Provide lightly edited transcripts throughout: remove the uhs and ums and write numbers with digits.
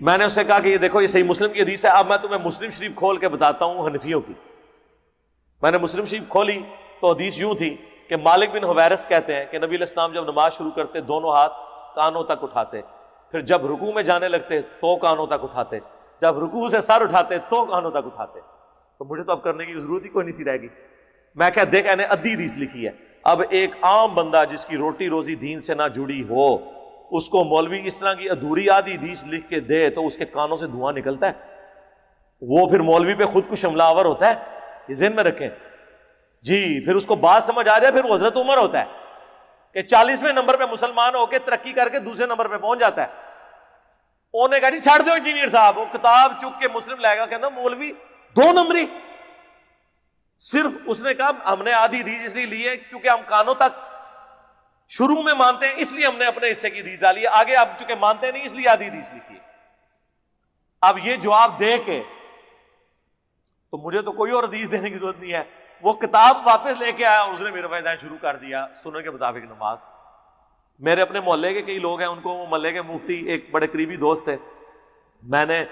میں نے اسے کہا کہ یہ دیکھو یہ صحیح مسلم کی حدیث ہے. اب میں تمہیں مسلم شریف کھول کے بتاتا ہوں حنفیوں کی. میں نے مسلم شریف کھولی تو حدیث یوں تھی کہ مالک بن حویرث کہتے ہیں کہ نبی علیہ السلام جب نماز شروع کرتے دونوں ہاتھ کانوں تک اٹھاتے, پھر جب رکوع میں جانے لگتے تو کانوں تک اٹھاتے, جب رکوع سے سر اٹھاتے تو کانوں تک اٹھاتے. تو مجھے تو اب کرنے کی ضرورت ہی کوئی نہیں سی رہے گی. میں کہا دیکھ نے ادھی حدیث لکھی ہے. اب ایک عام بندہ جس کی روٹی روزی دین سے نہ جڑی ہو, اس کو مولوی اس طرح کی ادھوری آدھی حدیث لکھ کے دے تو اس کے کانوں سے دھواں نکلتا ہے, وہ پھر مولوی پہ خود کش حملہ آور ہوتا ہے. یہ ذہن میں رکھیں جی. پھر اس کو بات سمجھ آ جائے پھر وہ حضرت عمر ہوتا ہے کہ 40ویں نمبر پہ مسلمان ہو کے ترقی کر کے دوسرے نمبر پہ پہنچ جاتا ہے. انہوں نے کہا جی چھاڑ دو انجینئر صاحب, وہ کتاب چک کے مسلم لے گا, کہنا مولوی 2 نمبری. صرف اس نے کہا ہم نے آدھی حدیث اس لیے لی ہے چونکہ ہم کانوں تک شروع میں مانتے ہیں, اس لیے ہم نے اپنے حصے کی حدیث ڈالی ہے, آگے اب چونکہ مانتے نہیں اس لیے آدھی حدیث لکھی ہے. اب یہ جواب دے کے تو مجھے تو کوئی اور حدیث دینے کی ضرورت نہیں ہے. وہ کتاب واپس لے کے آیا, اس نے میرا فائدہ شروع کر دیا سنن کے مطابق نماز. میرے اپنے محلے کے کئی لوگ ہیں, ان کو محلے کے مفتی ایک بڑے قریبی دوست تھے. میں نے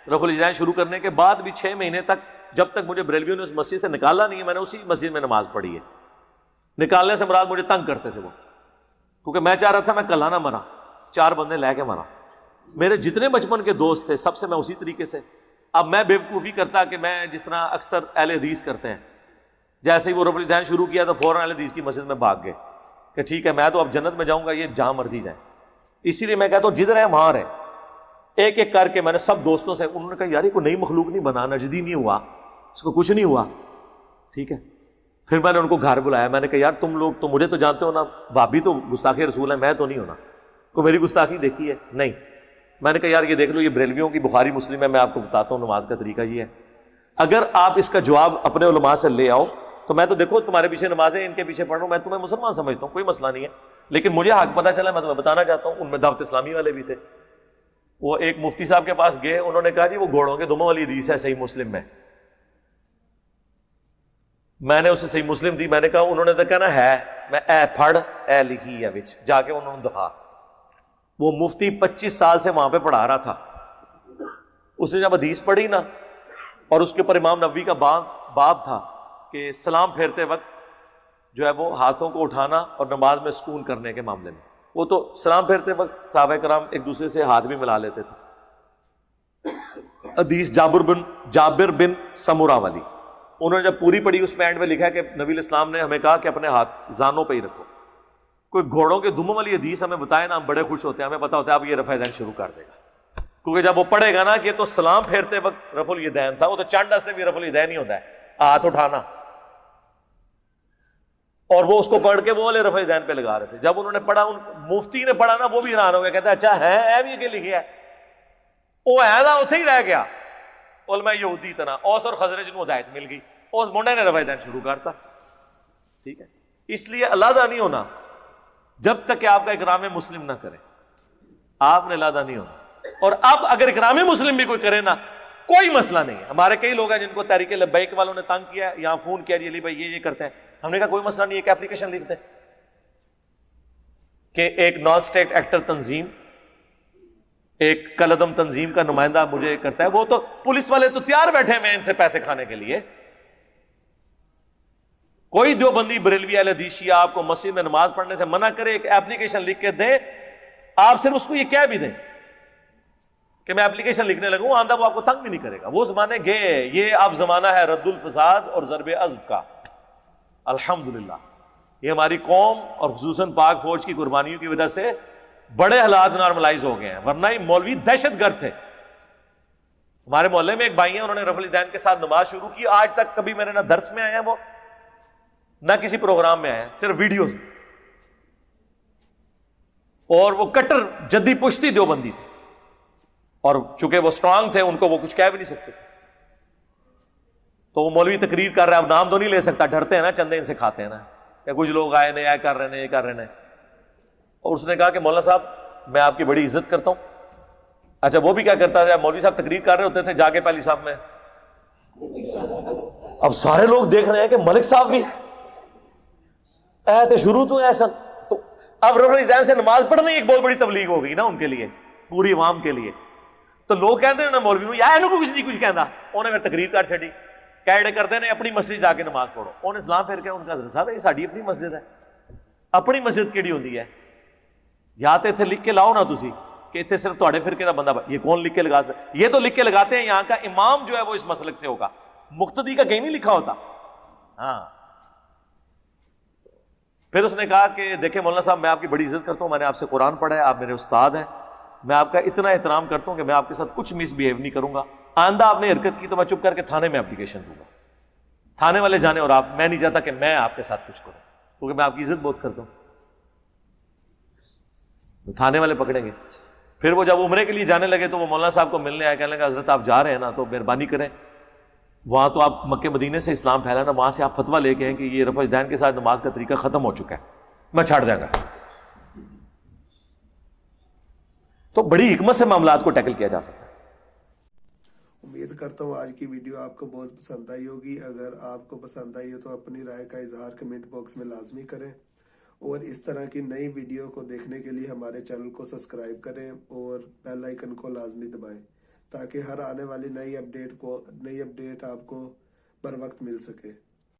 رفع الیدین شروع کرنے کے بعد بھی 6 مہینے تک, جب تک مجھے بریلویوں نے اس مسجد سے نکالا نہیں ہے, میں نے اسی مسجد میں نماز پڑھی ہے. نکالنے سے مراد مجھے تنگ کرتے تھے وہ, کیونکہ میں چاہ رہا تھا میں کلہ نہ مرا, 4 بندے لے کے مرا. میرے جتنے بچپن کے دوست تھے سب سے میں اسی طریقے سے. اب میں بے وقوفی کرتا کہ میں جس طرح اکثر اہل حدیث کرتے ہیں, جیسے ہی وہ رفع الیدین شروع کیا تو فوراً اہل حدیث کی مسجد میں بھاگ گئے کہ ٹھیک ہے میں تو اب جنت میں جاؤں گا, یہ جہاں مرضی جائیں. اسی لیے میں کہتا ہوں جدھر ہے وہاں رہے. ایک ایک کر کے میں نے سب دوستوں سے, انہوں نے کہا یار یہ کوئی نئی مخلوق نہیں بنا, نجدی نہیں ہوا, اس کو کچھ نہیں ہوا, ٹھیک ہے. پھر میں نے ان کو گھر بلایا, میں نے کہا یار تم لوگ تو مجھے تو جانتے ہو نا, بھابی تو گستاخی رسول ہے, میں تو نہیں ہونا, کوئی میری گستاخی دیکھی ہے نہیں. میں نے کہا یار یہ دیکھ لو, یہ بریلویوں کی بخاری مسلم ہے, میں آپ کو بتاتا ہوں نماز کا طریقہ یہ ہے. اگر آپ اس کا جواب اپنے علماء سے لے آؤ تو میں تو دیکھو تمہارے پیچھے نمازیں ان کے پیچھے پڑھ رہا ہوں, میں تمہیں مسلمان سمجھتا ہوں, کوئی مسئلہ نہیں ہے. لیکن مجھے حق پتہ چلا, میں تمہیں بتانا چاہتا ہوں, ان میں دعوت اسلامی والے بھی تھے. وہ ایک مفتی صاحب کے پاس گئے, انہوں نے کہا جی وہ گھوڑوں کے دموں والی حدیث ہے صحیح مسلم میں. میں نے اسے صحیح مسلم دی, میں نے کہا, انہوں نے تو کہنا ہے, میں اے پھڑ اے لکھی ہے وچ, جا کے انہوں نے دکھا. وہ مفتی 25 سال سے وہاں پہ پڑھا رہا تھا. اس نے جب حدیث پڑھی نا, اور اس کے اوپر امام نبوی کا باب تھا کہ سلام پھیرتے وقت جو ہے وہ ہاتھوں کو اٹھانا اور نماز میں سکون کرنے کے معاملے میں, وہ تو سلام پھیرتے وقت صحابہ کرام ایک دوسرے سے ہاتھ بھی ملا لیتے تھے. حدیث جابر بن سمورہ والی, انہوں نے جب پوری پڑھی اس میں اینڈ میں لکھا ہے کہ نبی علیہ السلام نے ہمیں کہا کہ اپنے ہاتھ زانوں پہ ہی رکھو. کوئی گھوڑوں کے دموں والی حدیث ہمیں بتائے نا, ہم بڑے خوش ہوتے ہیں, ہمیں پتا ہوتا ہے اب یہ رفع الیدین شروع کر دے گا, کیونکہ جب وہ پڑھے گا نا کہ یہ تو سلام پھیرتے وقت رفع الیدین تھا, وہ تو چانڈ سے بھی رفع الیدین ہی ہوتا ہے, ہاتھ اٹھانا, اور وہ اس کو پڑھ کے وہ والے رفع الیدین پہ لگا رہے تھے. جب انہوں نے پڑھا, مفتی نے پڑھا نا, وہ بھی حیران ہو گیا, کہتا ہے اچھا ہے بھی یہ لکھا ہے, وہ ہے نا اتنے ہی رہ گیا. علماء یہودی طرح اوس اور خزرج کو ہدایت مل گئی, اس منڈے نے رفع الیدین شروع کرتا. ٹھیک ہے, اس لیے علیحدہ نہیں ہونا جب تک کہ آپ کا اکرام مسلم نہ کرے, آپ نے علیحدہ نہیں ہونا. اور اب اگر اکرام مسلم بھی کوئی کرے نا, کوئی مسئلہ نہیں ہے. ہمارے کئی لوگ ہیں جن کو تحریک لبیک والوں نے تنگ کیا ہے, یہاں فون کیا جی علی بھائی یہ کرتے ہیں. ہم نے کہا کوئی مسئلہ نہیں ہے, ایک اپلیکیشن لکھ دیں کہ ایک نان اسٹیٹ ایکٹر تنظیم, ایک کلعدم تنظیم کا نمائندہ مجھے کرتا ہے, وہ تو پولیس والے تو تیار بیٹھے ہیں ان سے پیسے کھانے کے لیے. کوئی دیوبندی بریلوی اہل حدیث شیعہ آپ کو مسجد میں نماز پڑھنے سے منع کرے, ایک اپلیکیشن لکھ کے دیں. آپ صرف اس کو یہ کہہ بھی دیں کہ میں اپلیکیشن لکھنے لگوں, آندہ وہ آپ کو تنگ بھی نہیں کرے گا. وہ زمانے گئے, یہ اب زمانہ ہے رد الفساد اور ضرب عزب کا. الحمدللہ یہ ہماری قوم اور خصوصاً پاک فوج کی قربانیوں کی وجہ سے بڑے حالات نارملائز ہو گئے ہیں, ورنہ یہ مولوی دہشت گرد تھے. ہمارے محلے میں ایک بھائی ہیں, انہوں نے رفع الیدین کے ساتھ نماز شروع کی, آج تک کبھی میرے نہ درس میں آئے ہیں وہ, نہ کسی پروگرام میں آئے ہیں, صرف ویڈیوز. اور وہ کٹر جدی پشتی دیوبندی تھے, اور چونکہ وہ اسٹرانگ تھے ان کو وہ کچھ کہہ بھی نہیں سکتے تھے. تو وہ مولوی تقریر کر رہا ہے, اب نام تو نہیں لے سکتا, ڈرتے ہیں نا, چندے ان سے کھاتے ہیں نا, کہ کچھ لوگ آئے نہیں, کر رہے ہیں, یہ کر رہے ہیں. اور اس نے کہا کہ مولانا صاحب میں آپ کی بڑی عزت کرتا ہوں. اچھا وہ بھی کیا کرتا تھا, مولوی صاحب تقریر کر رہے ہوتے تھے جا کے پہلی صاحب میں, اب سارے لوگ دیکھ رہے ہیں کہ ملک صاحب بھی تو شروع تو ایسا, تو اب رفع الیدین سے نماز پڑھنا ایک بہت بڑی تبلیغ ہو گئی نا ان کے لیے, پوری عوام کے لیے. تو لوگ کہتے ہیں مولوی نو یار کچھ نہیں کچھ کہنا, انہیں پھر تقریر کر چڑی کیڑے کرتے ہیں اپنی مسجد جا کے نماز پڑھو. انہیں اسلام پھر کے ان کا حضرت صاحب یہ ساری اپنی مسجد ہے, اپنی مسجد کیڑی ہوتی ہے, یا تو اتنے لکھ کے لاؤ نا تسی کہ اتنے صرف تھوڑے فرقے کا بندہ, یہ کون لکھ کے لگا سکتا؟ یہ تو لکھ کے لگاتے ہیں یہاں کا امام جو ہے وہ اس مسلک سے ہوگا, مقتدی کا کہیں نہیں لکھا ہوتا. ہاں پھر اس نے کہا کہ دیکھیں مولانا صاحب میں آپ کی بڑی عزت کرتا ہوں, میں نے آپ سے قرآن پڑھا ہے, آپ میرے استاد ہیں, میں آپ کا اتنا احترام کرتا ہوں کہ میں آپ کے ساتھ کچھ مس بیہیو نہیں کروں گا, آئندہ آپ نے حرکت کی تو میں چپ کر کے تھانے میں اپلیکیشن دوں گا, تھانے والے جانے, اور آپ, میں نہیں چاہتا کہ میں آپ کے ساتھ کچھ کروں کیونکہ میں آپ کی عزت بہت کرتا ہوں. تو تھانے والے پکڑیں گے. پھر وہ جب عمرے کے لیے جانے لگے تو وہ مولانا صاحب کو ملنے آئے, کہنے لگا حضرت آپ جا رہے ہیں نا تو مہربانی کریں, وہاں تو آپ مکے مدینے سے اسلام پھیلا نا, وہاں سے آپ فتویٰ لے کے ہیں کہ یہ رفع دین کے ساتھ نماز کا طریقہ ختم ہو چکا ہے, میں چھاڑ دیں گا. تو بڑی حکمت سے معاملات کو ٹیکل کیا جا سکتا ہے. امید کرتا ہوں آج کی ویڈیو آپ کو بہت پسند آئی ہوگی. اگر آپ کو پسند آئی ہے تو اپنی رائے کا اظہار کمنٹ باکس میں لازمی کریں, اور اس طرح کی نئی ویڈیو کو دیکھنے کے لیے ہمارے چینل کو سبسکرائب کریں اور بیل آئیکن کو لازمی دبائیں تاکہ ہر آنے والی نئی اپڈیٹ آپ کو بر وقت مل سکے.